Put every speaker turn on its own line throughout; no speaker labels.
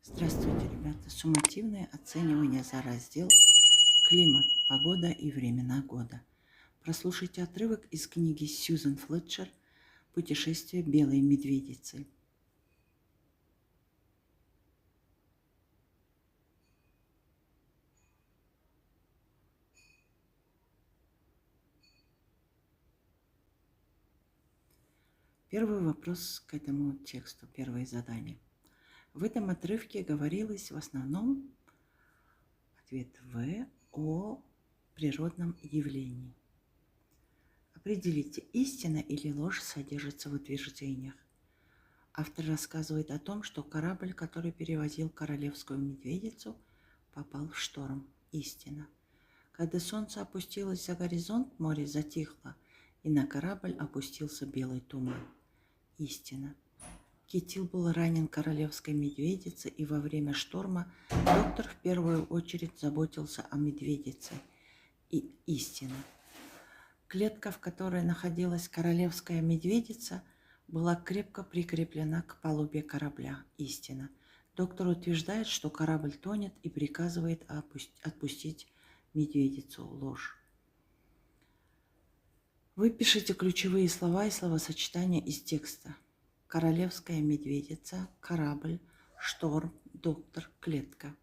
Здравствуйте, ребята! Суммативное оценивание за раздел «Климат, погода и времена года». Прослушайте отрывок из книги Сьюзен Флетчер «Путешествие белой медведицы». Первый вопрос к этому тексту, первое задание. В этом отрывке говорилось в основном, ответ В, о природном явлении. Определите, истина или ложь содержится в утверждениях. Автор рассказывает о том, что корабль, который перевозил королевскую медведицу, попал в шторм. Истина. Когда солнце опустилось за горизонт, море затихло, и на корабль опустился белый туман. Истина. Китил был ранен королевской медведицей, и во время шторма доктор в первую очередь заботился о медведице. И истина. Клетка, в которой находилась королевская медведица, была крепко прикреплена к палубе корабля. Истина. Доктор утверждает, что корабль тонет и приказывает отпустить медведицу. Ложь. Выпишите ключевые слова и словосочетания из текста. Королевская медведица, корабль, шторм, доктор, клетка.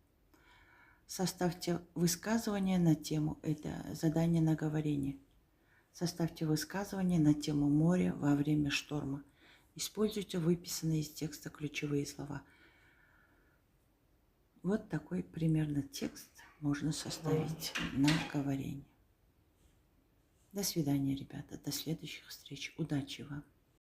Составьте высказывание на тему, это задание на говорение. Составьте высказывание на тему моря во время шторма. Используйте выписанные из текста ключевые слова. Вот такой примерно текст можно составить на говорение. До свидания, ребята. До следующих встреч. Удачи вам!